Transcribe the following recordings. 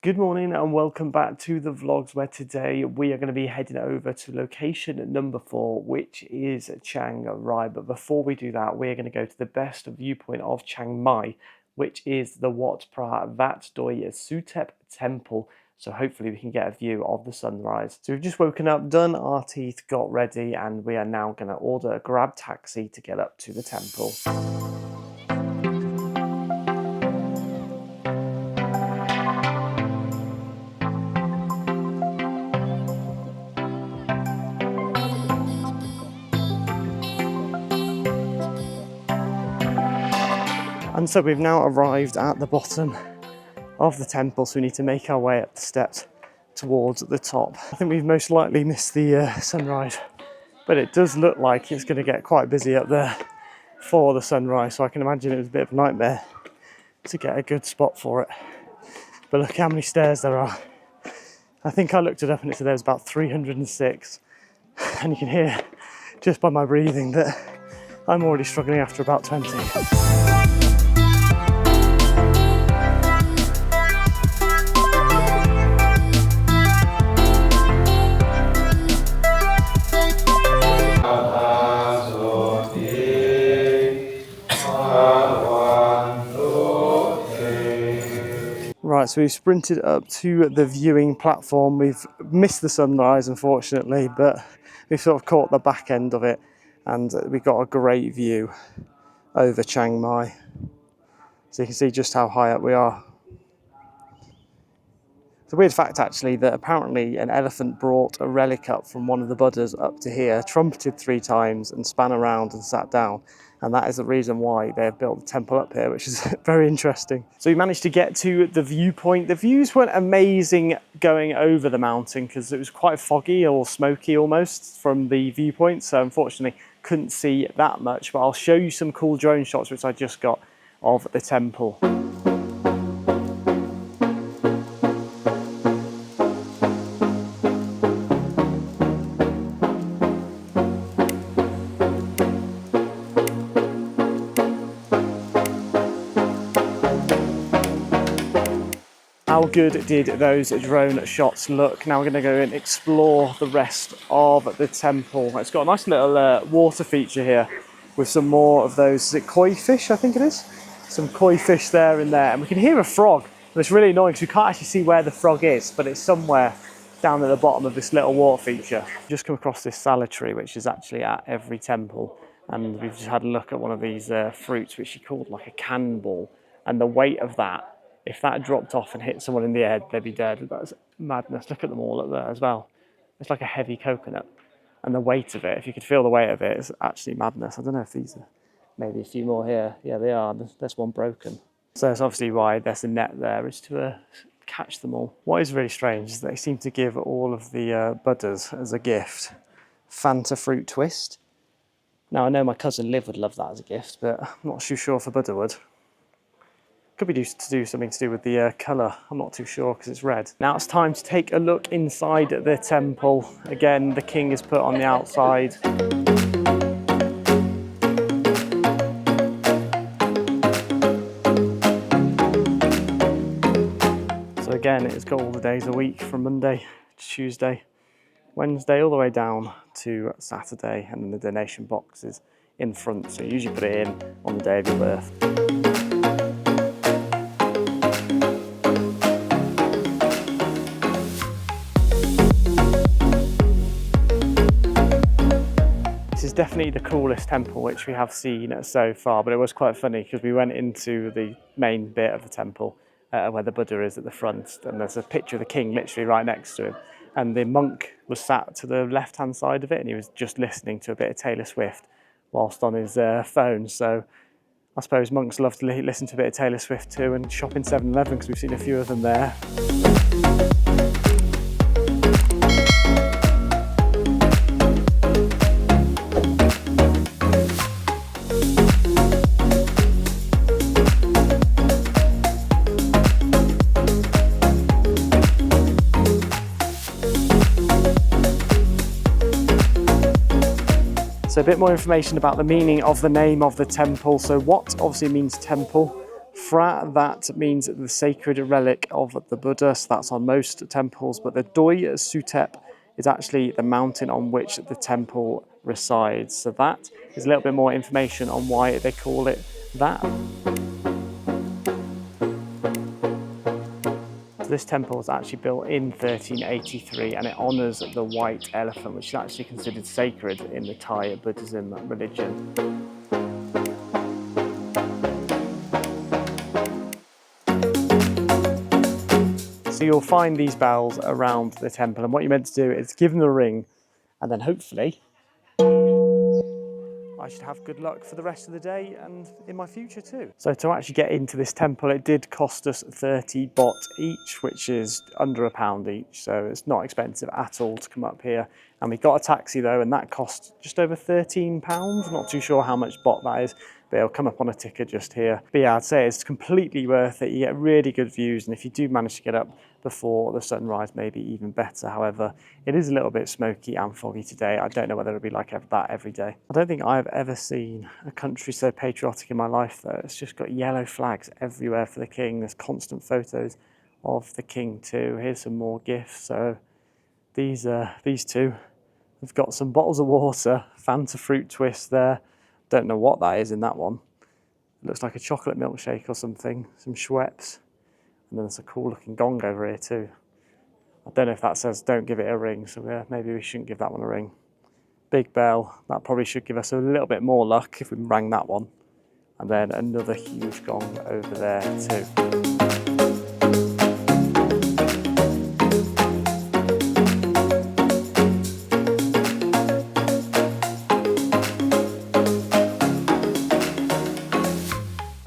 Good morning and welcome back to the vlogs, where today we are going to be heading over to location number 4, which is Chiang Rai. But before we do that, we're going to go to the best viewpoint of Chiang Mai, which is the Wat Phra Vat Doi Suthep temple. So hopefully we can get a view of the sunrise. So we've just woken up, done our teeth, got ready, and we are now going to order a grab taxi to get up to the temple. And so we've now arrived at the bottom of the temple, so we need to make our way up the steps towards the top. I think we've most likely missed the sunrise, but it does look like it's going to get quite busy up there for the sunrise, so I can imagine it was a bit of a nightmare to get a good spot for it. But look how many stairs there are. I think I looked it up and it said there was about 306, and you can hear just by my breathing that I'm already struggling after about 20. Right, so we've sprinted up to the viewing platform. We've missed the sunrise, unfortunately, but we've sort of caught the back end of it, and we got a great view over Chiang Mai. So you can see just how high up we are. It's a weird fact, actually, that apparently an elephant brought a relic up from one of the Buddhas up to here, trumpeted 3 times and span around and sat down. And that is the reason why they've built the temple up here, which is very interesting. So we managed to get to the viewpoint. The views weren't amazing going over the mountain because it was quite foggy or smoky almost from the viewpoint. So unfortunately, couldn't see that much, but I'll show you some cool drone shots, which I just got of the temple. How good did those drone shots look? Now we're going to go and explore the rest of the temple. It's got a nice little water feature here with some more of those, is it koi fish, I think it is? Some koi fish there and there. And we can hear a frog. And it's really annoying because we can't actually see where the frog is, but it's somewhere down at the bottom of this little water feature. Just come across this salad which is actually at every temple. And we've just had a look at one of these fruits, which she called like a cannonball. And the weight of that, if that dropped off and hit someone in the head, they'd be dead. That's madness. Look at them all up there as well. It's like a heavy coconut. And the weight of it, if you could feel the weight of it, is actually madness. I don't know if these are maybe a few more here. Yeah, they are. There's one broken. So that's obviously why there's a net there, is to catch them all. What is really strange is they seem to give all of the Buddhas as a gift Fanta fruit twist. Now, I know my cousin Liv would love that as a gift, but I'm not too sure if a Buddha would. Could be used to do something to do with the colour, I'm not too sure because it's red. Now it's time to take a look inside the temple. Again, the king is put on the outside. So again, it's got all the days a week from Monday to Tuesday, Wednesday, all the way down to Saturday, and then the donation box is in front, so you usually put it in on the day of your birth. This is definitely the coolest temple which we have seen so far, but it was quite funny because we went into the main bit of the temple where the Buddha is at the front, and there's a picture of the king literally right next to him, and the monk was sat to the left hand side of it, and he was just listening to a bit of Taylor Swift whilst on his phone. So I suppose monks love to listen to a bit of Taylor Swift too, and shop in 7-Eleven because we've seen a few of them there. So a bit more information about the meaning of the name of the temple. So Wat obviously means temple, Phra, that means the sacred relic of the Buddha, so that's on most temples, but the Doi Suthep is actually the mountain on which the temple resides. So that is a little bit more information on why they call it that. This temple was actually built in 1383 and it honours the white elephant, which is actually considered sacred in the Thai Buddhism religion. So you'll find these bells around the temple, and what you're meant to do is give them a ring, and then hopefully I should have good luck for the rest of the day and in my future too. So to actually get into this temple, it did cost us 30 baht each, which is under £1 each. So it's not expensive at all to come up here. And we got a taxi though, and that cost just over £13. Not too sure how much baht that is, but it'll come up on a ticker just here. But yeah, I'd say it's completely worth it. You get really good views, and if you do manage to get up before the sunrise, maybe even better. However, it is a little bit smoky and foggy today. I don't know whether it'll be like that every day. I don't think I've ever seen a country so patriotic in my life though. It's just got yellow flags everywhere for the king. There's constant photos of the king too. Here's some more gifts. So these two have got some bottles of water, Fanta fruit twist there. Don't know what that is in that one. It looks like a chocolate milkshake or something. Some Schweppes. And then there's a cool looking gong over here too. I don't know if that says don't give it a ring, so yeah, maybe we shouldn't give that one a ring. Big bell, that probably should give us a little bit more luck if we rang that one. And then another huge gong over there too.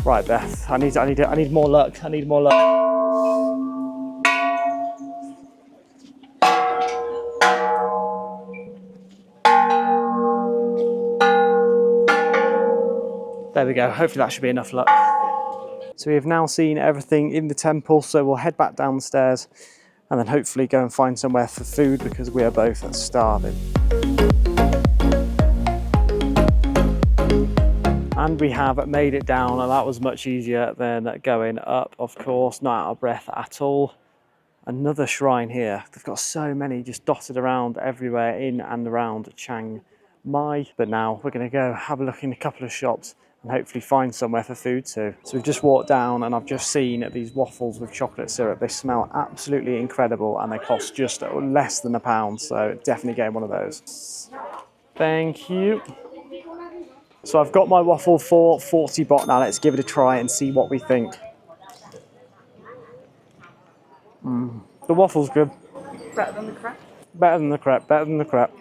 Right, Beth, I need more luck. I need more luck. There we go, hopefully that should be enough luck. So we have now seen everything in the temple, so we'll head back downstairs and then hopefully go and find somewhere for food because we are both starving. And we have made it down, and that was much easier than going up, of course, not out of breath at all. Another shrine here. They've got so many just dotted around everywhere in and around Chiang Mai. But now we're going to go have a look in a couple of shops and hopefully find somewhere for food too. So we've just walked down and I've just seen these waffles with chocolate syrup. They smell absolutely incredible and they cost just less than £1, so definitely getting one of those. Thank you. So I've got my waffle for 40 baht now. Let's give it a try and see what we think. The waffle's good. Better than the crepe? Better than the crepe, better than the crepe.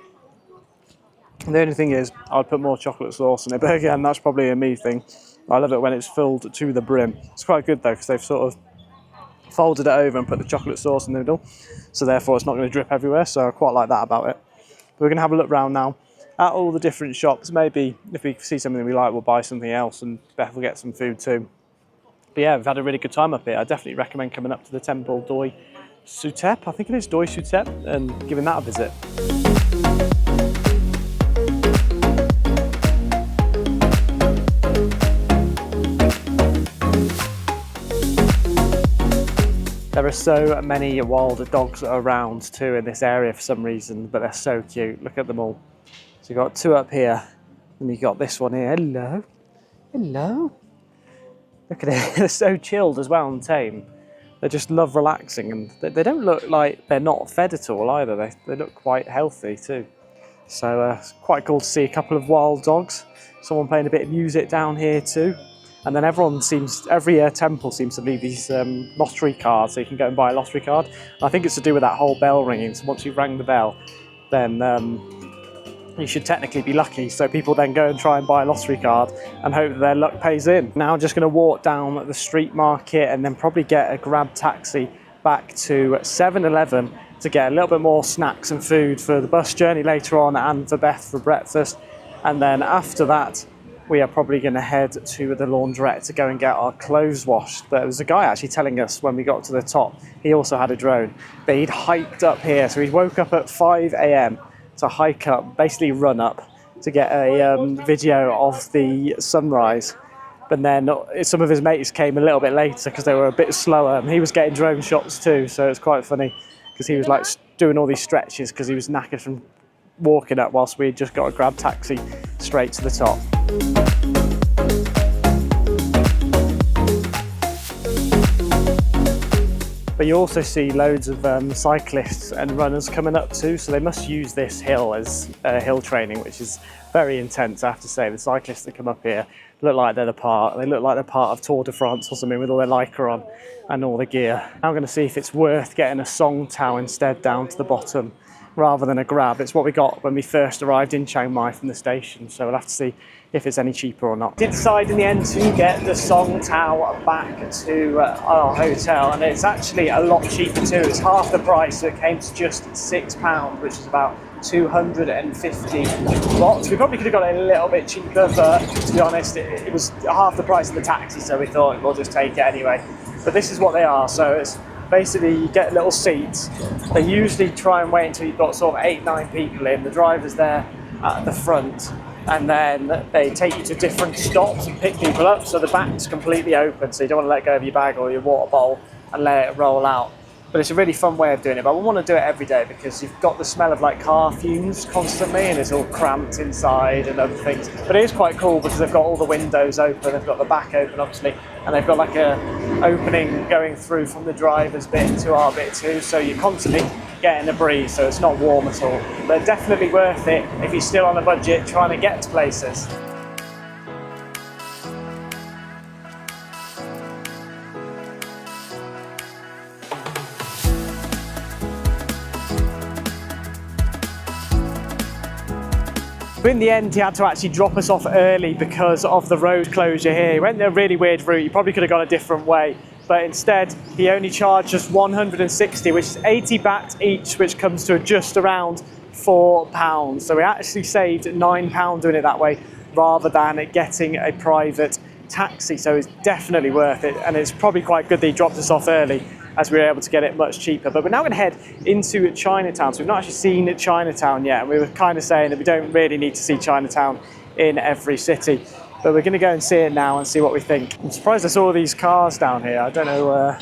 The only thing is, I'd put more chocolate sauce in it, but again, that's probably a me thing. I love it when it's filled to the brim. It's quite good though, because they've sort of folded it over and put the chocolate sauce in the middle, so therefore it's not going to drip everywhere, so I quite like that about it. But we're going to have a look round now at all the different shops. Maybe if we see something we like, we'll buy something else, and Beth will get some food too. But yeah, we've had a really good time up here. I definitely recommend coming up to the temple Doi Suthep, I think it is Doi Suthep, and giving that a visit. There are so many wild dogs around too in this area for some reason, but they're so cute. Look at them all. So you've got two up here, and you've got this one here. Hello. Hello. Look at it. They're so chilled as well and tame. They just love relaxing, and they don't look like they're not fed at all either. They look quite healthy too. So it's quite cool to see a couple of wild dogs. Someone playing a bit of music down here too. And then every temple seems to leave these lottery cards, so you can go and buy a lottery card. And I think it's to do with that whole bell ringing. So once you've rang the bell, then you should technically be lucky. So people then go and try and buy a lottery card and hope that their luck pays in. Now I'm just going to walk down the street market and then probably get a grab taxi back to 7-Eleven to get a little bit more snacks and food for the bus journey later on and for Beth for breakfast. And then after that, we are probably going to head to the laundrette to go and get our clothes washed. There was a guy actually telling us when we got to the top, he also had a drone, but he'd hiked up here. So he woke up at 5 AM to hike up, basically run up to get a video of the sunrise. But then some of his mates came a little bit later because they were a bit slower. And he was getting drone shots too, so it's quite funny because he was like doing all these stretches because he was knackered from walking up, whilst we had just got a grab taxi straight to the top. But you also see loads of cyclists and runners coming up too, so they must use this hill as hill training, which is very intense, I have to say. The cyclists that come up here look like they're they look like they're part of Tour de France or something, with all their lycra on and all the gear. I'm going to see if it's worth getting a song towel instead down to the bottom rather than a grab. It's what we got when we first arrived in Chiang Mai from the station, so we'll have to see if it's any cheaper or not. Did decide in the end to get the song towel back to our hotel, and it's actually a lot cheaper too. It's half the price, so it came to just £6, which is about 250 watts. We probably could have got it a little bit cheaper, but to be honest, it was half the price of the taxi, so we thought we'll just take it anyway. But this is what they are. So it's basically, you get little seats. They usually try and wait until you've got sort of 8-9 people in. The driver's there at the front, and then they take you to different stops and pick people up, so the back's completely open, so you don't want to let go of your bag or your water bowl and let it roll out. But it's a really fun way of doing it. But we want to do it every day because you've got the smell of like car fumes constantly, and it's all cramped inside and other things. But it is quite cool because they've got all the windows open, they've got the back open obviously, and they've got like a opening going through from the driver's bit to our bit too, so you're constantly getting a breeze, so it's not warm at all. But definitely worth it if you're still on a budget trying to get to places. But in the end, he had to actually drop us off early because of the road closure here. He went a really weird route. He probably could have gone a different way, but instead he only charged us 160, which is 80 baht each, which comes to just around £4. So we actually saved £9 doing it that way rather than getting a private taxi. So it's definitely worth it, and it's probably quite good that he dropped us off early, as we were able to get it much cheaper. But we're now going to head into Chinatown. So we've not actually seen Chinatown yet, and we were kind of saying that we don't really need to see Chinatown in every city. But we're going to go and see it now and see what we think. I'm surprised I saw these cars down here. I don't know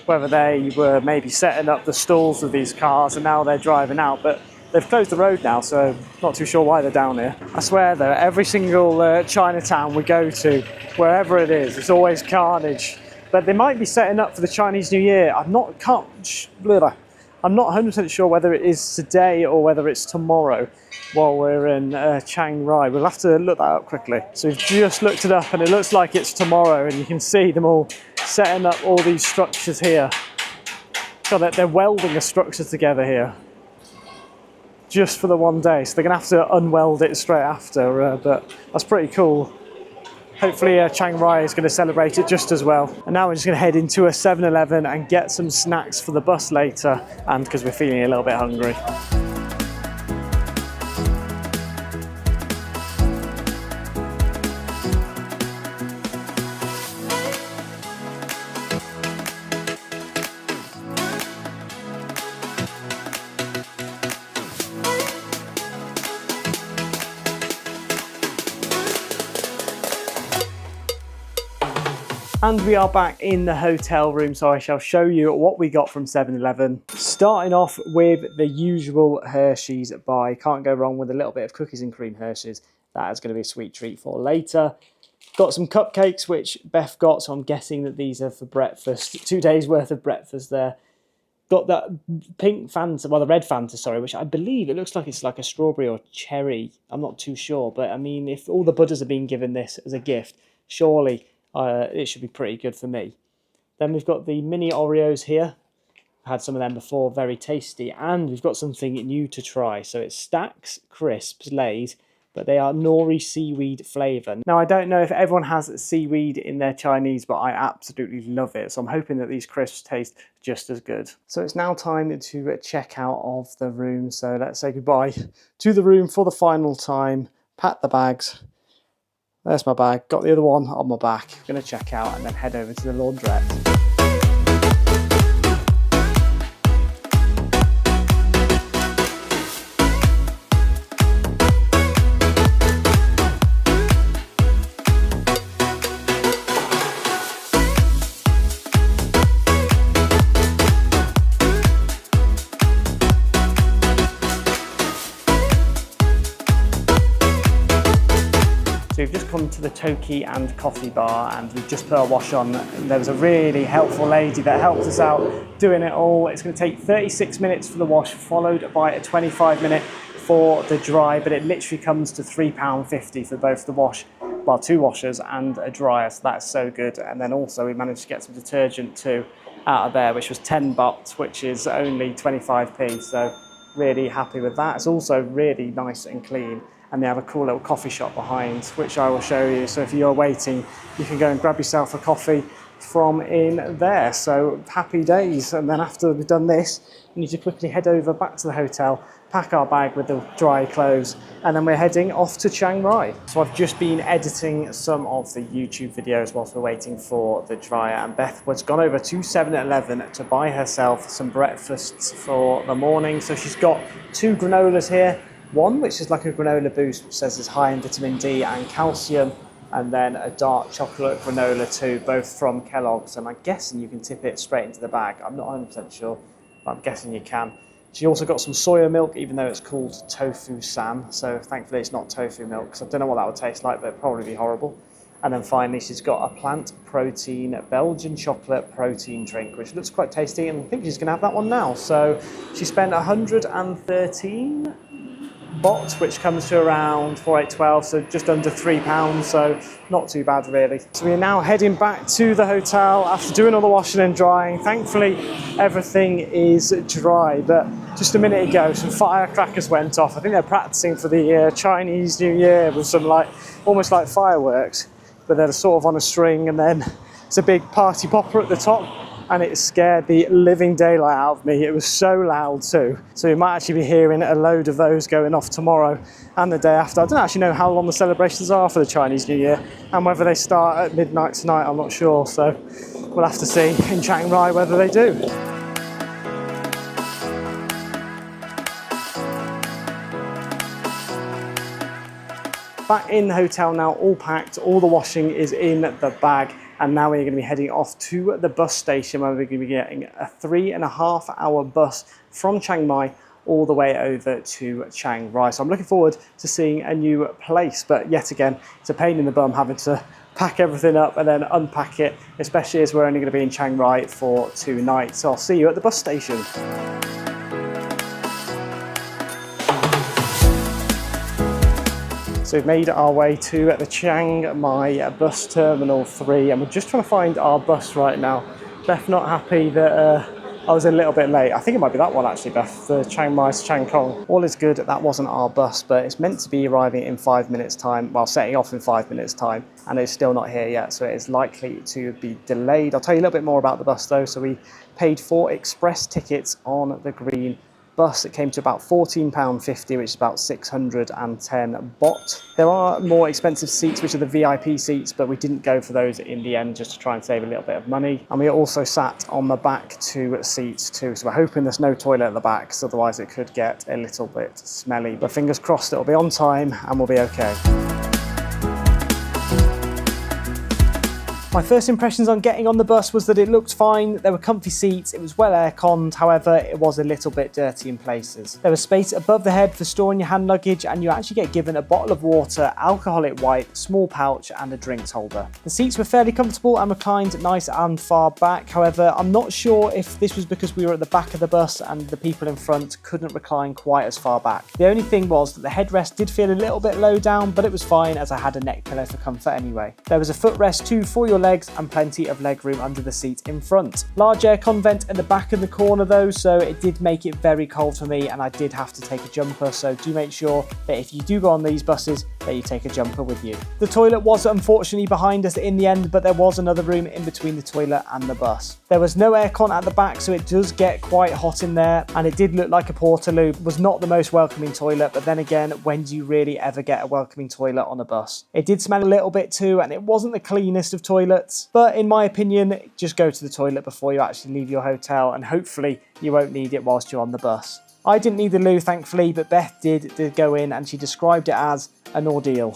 whether they were maybe setting up the stalls with these cars and now they're driving out, but they've closed the road now, so not too sure why they're down here. I swear though, every single Chinatown we go to, wherever it is, it's always carnage. But they might be setting up for the Chinese New Year. I'm not 100% sure whether it is today or whether it's tomorrow while we're in Chiang Rai. We'll have to look that up quickly. So we've just looked it up and it looks like it's tomorrow, and you can see them all setting up all these structures here. God, they're welding a structure together here just for the one day. So they're going to have to unweld it straight after, but that's pretty cool. Hopefully Chiang Rai is going to celebrate it just as well. And now we're just going to head into a 7-Eleven and get some snacks for the bus later, and because we're feeling a little bit hungry. And we are back in the hotel room, so I shall show you what we got from 7-Eleven. Starting off with the usual Hershey's bar. Can't go wrong with a little bit of cookies and cream Hershey's. That is going to be a sweet treat for later. Got some cupcakes, which Beth got, so I'm guessing that these are for breakfast. 2 days worth of breakfast there. Got that pink Fanta, well the red Fanta, sorry, which I believe it looks like it's like a strawberry or cherry. I'm not too sure, but I mean, if all the budders are being given this as a gift, surely it should be pretty good for me. Then we've got the mini Oreos here. I've had some of them before, very tasty. And we've got something new to try. So it's Stax Crisps Lay's, but they are nori seaweed flavour. Now I don't know if everyone has seaweed in their Chinese, but I absolutely love it. So I'm hoping that these crisps taste just as good. So it's now time to check out of the room. So let's say goodbye to the room for the final time. Pack the bags. There's my bag, got the other one on my back. I'm going to check out and then head over to the laundrette. come to the Toki and Coffee Bar, and we've just put our wash on. There was a really helpful lady that helped us out doing it all. It's going to take 36 minutes for the wash, followed by a 25-minute for the dry, but it literally comes to £3.50 for both the wash, well, 2 washers and a dryer, so that's so good. And then also we managed to get some detergent too out of there, which was 10 baht, which is only 25p, so really happy with that. It's also really nice and clean, and they have a cool little coffee shop behind, which I will show you. So if you're waiting, you can go and grab yourself a coffee from in there. So happy days. And then after we've done this, we need to quickly head over back to the hotel, pack our bag with the dry clothes, and then we're heading off to Chiang Rai. So I've just been editing some of the YouTube videos whilst we're waiting for the dryer, and Beth was gone over to 7-Eleven to buy herself some breakfasts for the morning. So she's got 2 granolas here, one which is like a granola boost, which says it's high in vitamin D and calcium, and then a dark chocolate granola too, both from Kellogg's, and I'm guessing you can tip it straight into the bag. I'm not 100% sure, but I'm guessing you can. She also got some soya milk, even though it's called tofu san, so thankfully it's not tofu milk, because I don't know what that would taste like, but it'd probably be horrible. And then finally she's got a plant protein Belgian chocolate protein drink, which looks quite tasty, and I think she's going to have that one now. So she spent 113 baht, which comes to around 4,812, so just under £3, so not too bad really. So we're now heading back to the hotel after doing all the washing and drying. Thankfully everything is dry, but just a minute ago some firecrackers went off. I think they're practicing for the Chinese New Year with some almost like fireworks, but they're sort of on a string, and then it's a big party popper at the top, and it scared the living daylight out of me. It was so loud too. So we might actually be hearing a load of those going off tomorrow and the day after. I don't actually know how long the celebrations are for the Chinese New Year, and whether they start at midnight tonight, I'm not sure. So we'll have to see in Chiang Rai whether they do. Back in the hotel now, all packed, all the washing is in the bag, and now we're going to be heading off to the bus station, where we're going to be getting a 3.5-hour bus from Chiang Mai all the way over to Chiang Rai. So I'm looking forward to seeing a new place, but yet again, it's a pain in the bum having to pack everything up and then unpack it, especially as we're only going to be in Chiang Rai for 2 nights. So I'll see you at the bus station. So we've made our way to the Chiang Mai bus terminal 3, and we're just trying to find our bus right now. Beth not happy that I was a little bit late. I think it might be that one actually, Beth, the Chiang Mai to Chiang Kong. All is good, that wasn't our bus, but it's meant to be arriving in 5 minutes time, well, setting off in 5 minutes time, and it's still not here yet, so it is likely to be delayed. I'll tell you a little bit more about the bus though. So we paid for express tickets on the green bus. It came to about £14.50, which is about 610 baht. There are more expensive seats, which are the VIP seats, but we didn't go for those in the end, just to try and save a little bit of money. And we also sat on the back 2 seats too, so we're hoping there's no toilet at the back, because otherwise it could get a little bit smelly. But fingers crossed it'll be on time and we'll be okay. My first impressions on getting on the bus was that it looked fine, there were comfy seats, it was well air-conned, however it was a little bit dirty in places. There was space above the head for storing your hand luggage, and you actually get given a bottle of water, alcoholic wipe, small pouch and a drinks holder. The seats were fairly comfortable and reclined nice and far back, however I'm not sure if this was because we were at the back of the bus and the people in front couldn't recline quite as far back. The only thing was that the headrest did feel a little bit low down, but it was fine as I had a neck pillow for comfort anyway. There was a footrest too for your legs and plenty of leg room under the seat in front. Large aircon vent at the back in the corner though, so it did make it very cold for me, and I did have to take a jumper, so do make sure that if you do go on these buses that you take a jumper with you. The toilet was unfortunately behind us in the end, but there was another room in between the toilet and the bus. There was no aircon at the back, so it does get quite hot in there, and it did look like a portaloo. It was not the most welcoming toilet, but then again, when do you really ever get a welcoming toilet on a bus? It did smell a little bit too, and it wasn't the cleanest of toilets, but in my opinion, just go to the toilet before you actually leave your hotel, and hopefully you won't need it whilst you're on the bus. I didn't need the loo thankfully, but Beth did go in, and she described it as an ordeal.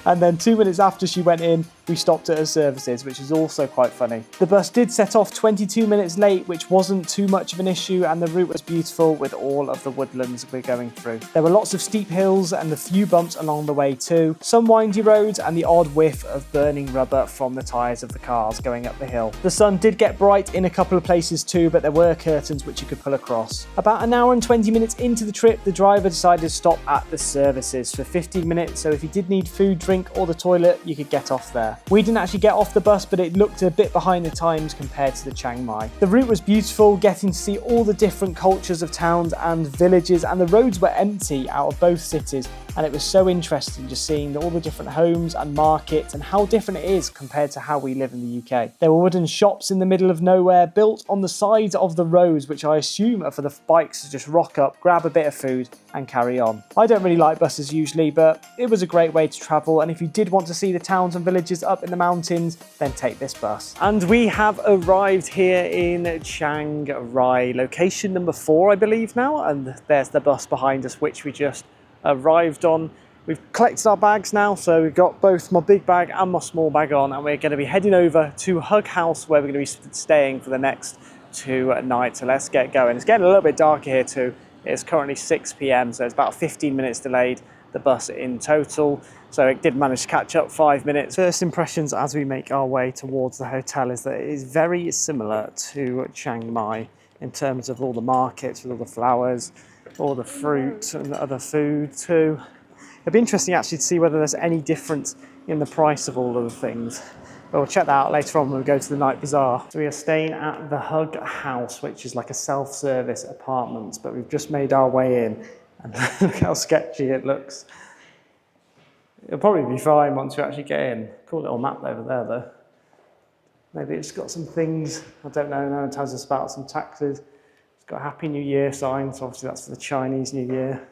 And then 2 minutes after she went in, we stopped at her services, which is also quite funny. The bus did set off 22 minutes late, which wasn't too much of an issue, and the route was beautiful with all of the woodlands we're going through. There were lots of steep hills and a few bumps along the way too, some windy roads and the odd whiff of burning rubber from the tyres of the cars going up the hill. The sun did get bright in a couple of places too, but there were curtains which you could pull across. About an hour and 20 minutes into the trip, the driver decided to stop at the services for 15 minutes, so if you did need food, drink or the toilet, you could get off there. We didn't actually get off the bus, but it looked a bit behind the times compared to the Chiang Mai. The route was beautiful, getting to see all the different cultures of towns and villages, and the roads were empty out of both cities, and it was so interesting just seeing all the different homes and markets and how different it is compared to how we live in the UK. There were wooden shops in the middle of nowhere built on the sides of the roads, which I assume are for the bikes to just rock up, grab a bit of food and carry on. I don't really like buses usually, but it was a great way to travel, and if you did want to see the towns and villages up in the mountains, then take this bus. And we have arrived here in Chiang Rai, location number 4 I believe now, and there's the bus behind us which we just arrived on. We've collected our bags now, so we've got both my big bag and my small bag on, and we're going to be heading over to Hug House where we're going to be staying for the next 2 nights. So let's get going. It's getting a little bit darker here too. It's currently 6 p.m, so it's about 15 minutes delayed, the bus in total. So it did manage to catch up 5 minutes. First impressions as we make our way towards the hotel is that it is very similar to Chiang Mai in terms of all the markets with all the flowers, all the fruit and the other food too. It'd be interesting actually to see whether there's any difference in the price of all of the things. But we'll check that out later on when we go to the night bazaar. So we are staying at the Hug House, which is like a self-service apartment, but we've just made our way in and look how sketchy it looks. It'll probably be fine once we actually get in. Cool little map over there though. Maybe it's got some things, I don't know, now it tells us about some taxes. It's got a Happy New Year sign, so obviously that's for the Chinese New Year.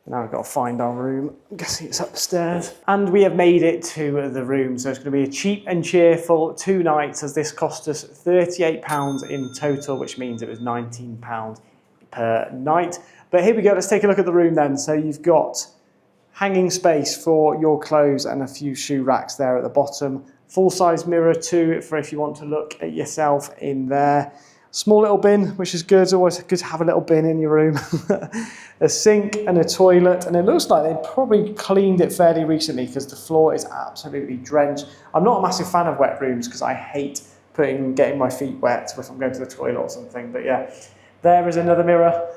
Now we've got to find our room. I'm guessing it's upstairs. And we have made it to the room, so it's going to be a cheap and cheerful 2 nights, as this cost us £38 in total, which means it was £19 per night. But here we go, let's take a look at the room then. So you've got hanging space for your clothes and a few shoe racks there at the bottom. Full-size mirror too, for if you want to look at yourself in there. Small little bin, which is good. It's always good to have a little bin in your room. A sink and a toilet, and it looks like they probably cleaned it fairly recently because the floor is absolutely drenched. I'm not a massive fan of wet rooms because I hate getting my feet wet if I'm going to the toilet or something. But yeah, there is another mirror.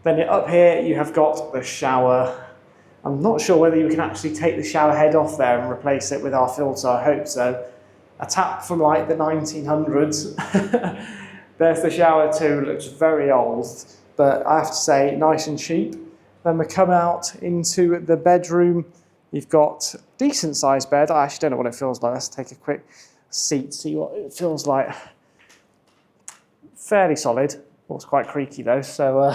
Then up here you have got the shower. I'm not sure whether you can actually take the shower head off there and replace it with our filter. I hope so. A tap from like the 1900s. There's the shower too, looks very old, but I have to say, nice and cheap. Then we come out into the bedroom. You've got a decent sized bed. I actually don't know what it feels like. Let's take a quick seat, see what it feels like. Fairly solid. Well, it's quite creaky though, so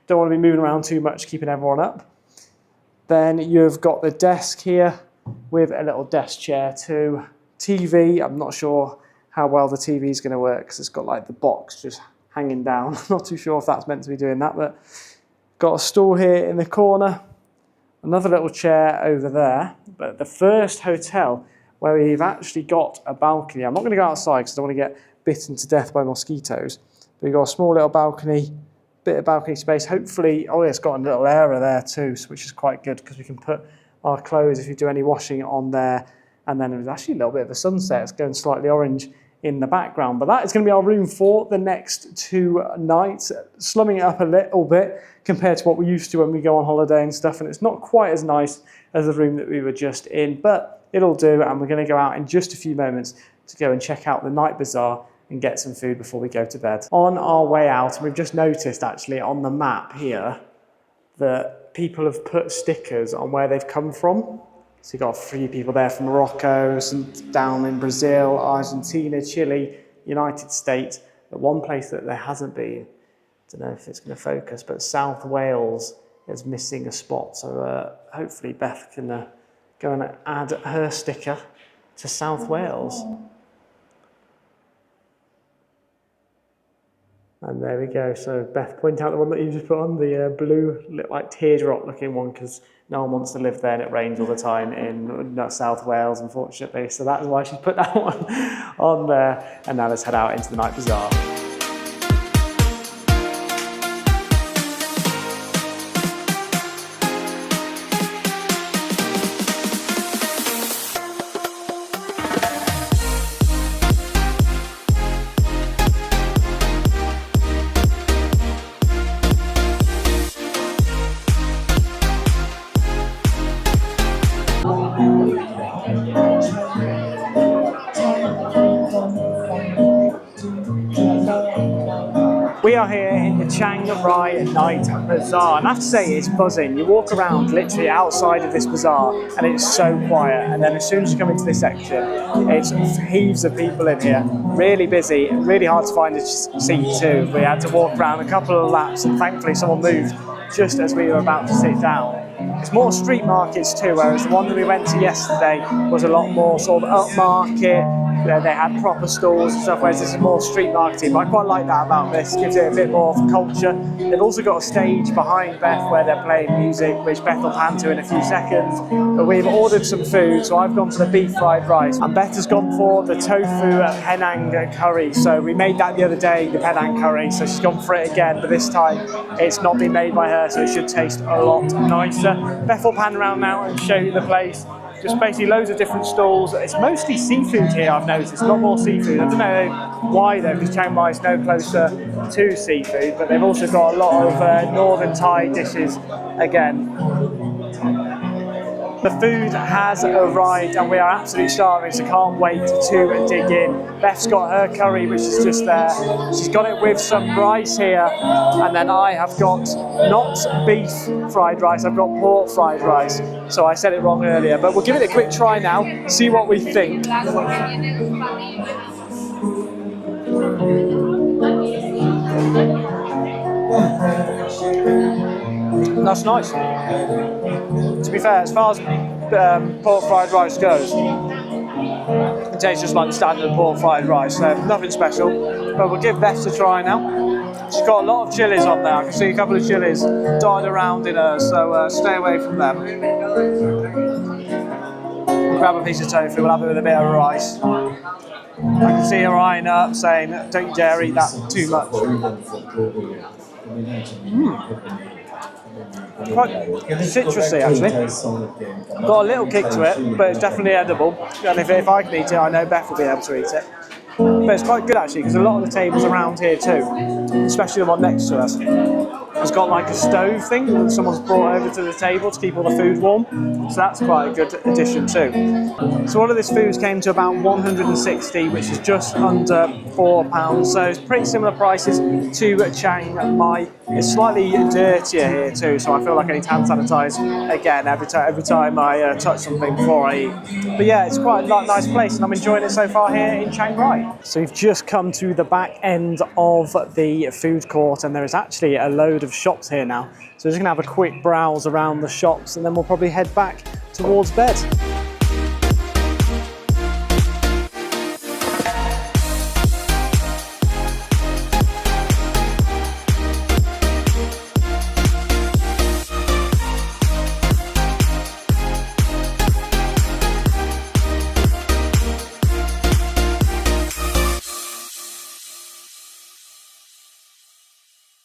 don't want to be moving around too much, keeping everyone up. Then you've got the desk here with a little desk chair too. TV, I'm not sure how well the TV is going to work because it's got like the box just hanging down. I'm not too sure if that's meant to be doing that, but got a stool here in the corner, another little chair over there. But the first hotel where we've actually got a balcony. I'm not going to go outside because I don't want to get bitten to death by mosquitoes. But we've got a small little balcony, bit of balcony space. Hopefully, oh yeah, it's got a little area there too, which is quite good because we can put our clothes, if you do any washing, on there. And then there's actually a little bit of a sunset. It's going slightly orange in the background. But that is going to be our room for the next 2 nights, slumming it up a little bit compared to what we used to when we go on holiday and stuff. And it's not quite as nice as the room that we were just in, but it'll do. And we're going to go out in just a few moments to go and check out the night bazaar and get some food before we go to bed. On our way out, and we've just noticed actually on the map here that people have put stickers on where they've come from. So you've got a few people there from Morocco, some down in Brazil, Argentina, Chile, United States. But one place that there hasn't been, I don't know if it's going to focus, but South Wales is missing a spot. So hopefully Beth can go and add her sticker to South Wales. And there we go. So Beth, point out the one that you just put on, the blue, like teardrop looking one, because no one wants to live there and it rains all the time in South Wales, unfortunately. So that's why she's put that one on there. And now let's head out into the night bazaar. We are here in the Chiang Rai night bazaar, and I have to say it's buzzing. You walk around literally outside of this bazaar and it's so quiet, and then as soon as you come into this section it's heaves of people in here, really busy, really hard to find a seat too. We had to walk around a couple of laps and thankfully someone moved just as we were about to sit down. It's more street markets too, whereas the one that we went to yesterday was a lot more sort of upmarket. They had proper stalls and stuff, whereas this is more street marketing. But I quite like that about this, gives it a bit more of culture. They've also got a stage behind Beth where they're playing music, which Beth will pan to in a few seconds. But we've ordered some food, so I've gone for the beef fried rice, and Beth has gone for the tofu Penang curry. So we made that the other day, the Penang curry, so she's gone for it again, but this time it's not been made by her, so it should taste a lot nicer. Beth will pan around now and show you the place. Just basically loads of different stalls. It's mostly seafood here, I've noticed, a lot more seafood. I don't know why though, because Chiang Mai is no closer to seafood, but they've also got a lot of Northern Thai dishes again. The food has arrived and we are absolutely starving, so can't wait to dig in. Beth's got her curry, which is just there. She's got it with some rice here, and then I have got not beef fried rice, I've got pork fried rice. So I said it wrong earlier, but we'll give it a quick try now, see what we think. That's nice. To be fair, as far as pork fried rice goes, it tastes just like the standard pork fried rice, so nothing special. But we'll give Beth a try now. She's got a lot of chilies on there. I can see a couple of chilies dotted around in her, so stay away from them. We'll grab a piece of tofu, we'll have it with a bit of rice. I can see her eyeing up, saying, don't you dare eat that too much. Quite citrusy actually. Got a little kick to it, but it's definitely edible. And if I can eat it, I know Beth will be able to eat it. But it's quite good actually, because a lot of the tables around here too, especially the one next to us, has got like a stove thing that someone's brought over to the table to keep all the food warm. So that's quite a good addition too. So all of this food came to about 160, which is just under £4. So it's pretty similar prices to Chiang Mai. It's slightly dirtier here too, so I feel like I need to hand sanitize again every time I touch something before I eat. But yeah, it's quite a nice place and I'm enjoying it so far here in Chiang Rai. So we've just come to the back end of the food court and there is actually a load of shops here now. So we're just gonna have a quick browse around the shops and then we'll probably head back towards bed.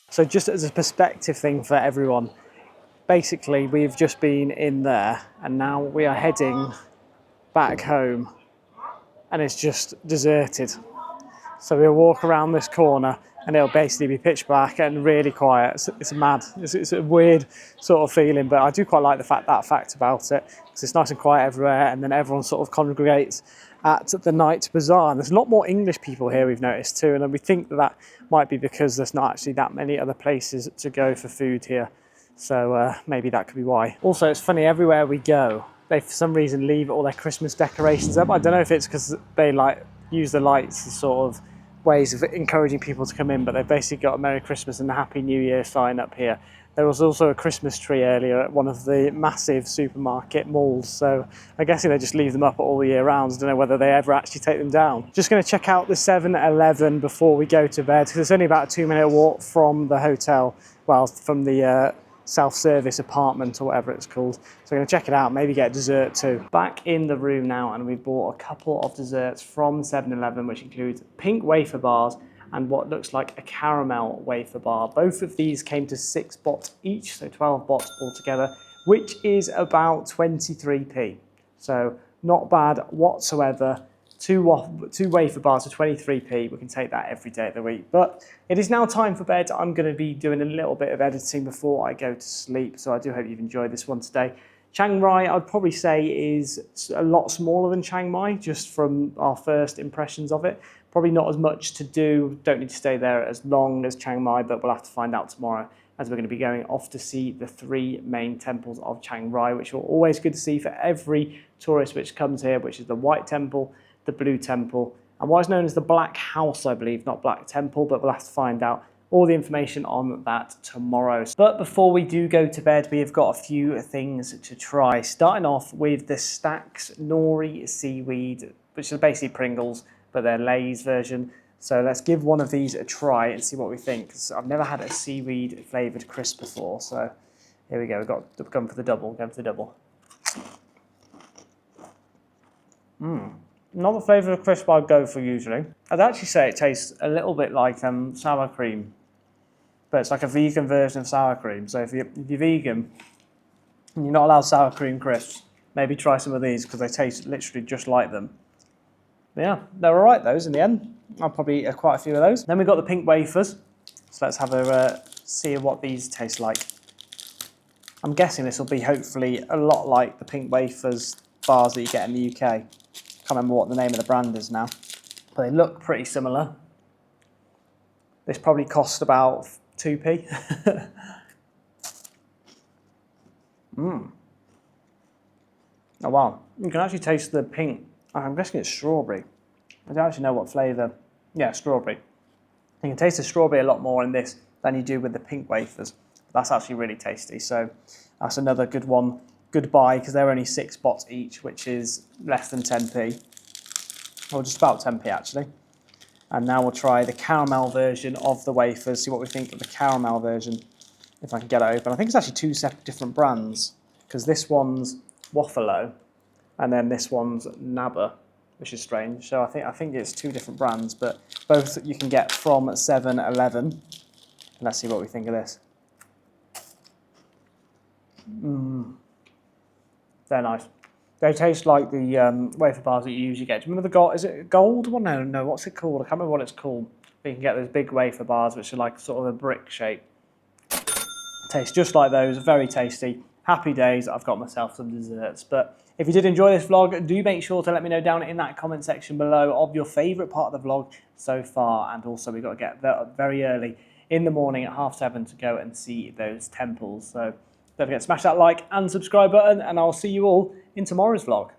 So just as a perspective thing for everyone, basically we've just been in there and now we are heading back home and it's just deserted. So we'll walk around this corner and it'll basically be pitch black and really quiet. It's mad. It's a weird sort of feeling, but I do quite like that fact about it because it's nice and quiet everywhere and then everyone sort of congregates at the night bazaar. And there's a lot more English people here, we've noticed too, and we think that might be because there's not actually that many other places to go for food here. So maybe that could be why. Also, it's funny, everywhere we go, they for some reason leave all their Christmas decorations up. I don't know if it's because they like use the lights to sort of ways of encouraging people to come in, but they've basically got a Merry Christmas and a Happy New Year sign up here. There was also a Christmas tree earlier at one of the massive supermarket malls, so I guess they just leave them up all year round. I don't know whether they ever actually take them down. Just going to check out the 7-Eleven before we go to bed, because it's only about a 2-minute walk from the hotel, well, from the self-service apartment or whatever it's called. So I'm going to check it out, maybe get dessert too. Back in the room now, and we've bought a couple of desserts from 7-Eleven, which includes pink wafer bars and what looks like a caramel wafer bar. Both of these came to 6 baht each, so 12 baht altogether, which is about 23p. So not bad whatsoever. Two wafer bars for 23p. We can take that every day of the week. But it is now time for bed. I'm going to be doing a little bit of editing before I go to sleep, so I do hope you've enjoyed this one today. Chiang Rai, I'd probably say, is a lot smaller than Chiang Mai, just from our first impressions of it. Probably not as much to do, don't need to stay there as long as Chiang Mai, but we'll have to find out tomorrow, as we're going to be going off to see the 3 main temples of Chiang Rai, which are always good to see for every tourist which comes here, which is the White Temple, the Blue Temple, and what is known as the Black House, I believe, not Black Temple, but we'll have to find out all the information on that tomorrow. But before we do go to bed, we have got a few things to try, starting off with the Stack's Nori Seaweed, which are basically Pringles, but they're Lay's version. So let's give one of these a try and see what we think, because I've never had a seaweed flavoured crisp before. So here we go, we've gone for the double, Not the flavour of crisp I'd go for usually. I'd actually say it tastes a little bit like sour cream, but it's like a vegan version of sour cream. So if you're vegan and you're not allowed sour cream crisps, maybe try some of these, because they taste literally just like them. But yeah, they're all right, those in the end. I'll probably eat quite a few of those. Then we've got the pink wafers. So let's have a see what these taste like. I'm guessing this will be hopefully a lot like the pink wafers bars that you get in the UK. Can't remember what the name of the brand is now, but they look pretty similar. This probably cost about 2p. Oh wow, you can actually taste the pink. I'm guessing it's strawberry. I don't actually know what flavour. Yeah, strawberry. You can taste the strawberry a lot more in this than you do with the pink wafers. That's actually really tasty, so that's another good one. Good buy, because they're only 6 baht each, which is less than 10p, or just about 10p actually. And now we'll try the caramel version of the wafers, see what we think of the caramel version, if I can get it open. I think it's actually 2 separate different brands, because this one's Waffalo, and then this one's Naba, which is strange. So I think it's 2 different brands, but both you can get from 7-Eleven. Let's see what we think of this. They're nice. They taste like the wafer bars that you usually get. Do you remember the gold? Is it gold one? No, what's it called? I can't remember what it's called. But you can get those big wafer bars, which are like sort of a brick shape. Tastes just like those, very tasty. Happy days, I've got myself some desserts. But if you did enjoy this vlog, do make sure to let me know down in that comment section below of your favourite part of the vlog so far. And also we've got to get there very early in the morning at 7:30 to go and see those temples. So don't forget to smash that like and subscribe button, and I'll see you all in tomorrow's vlog.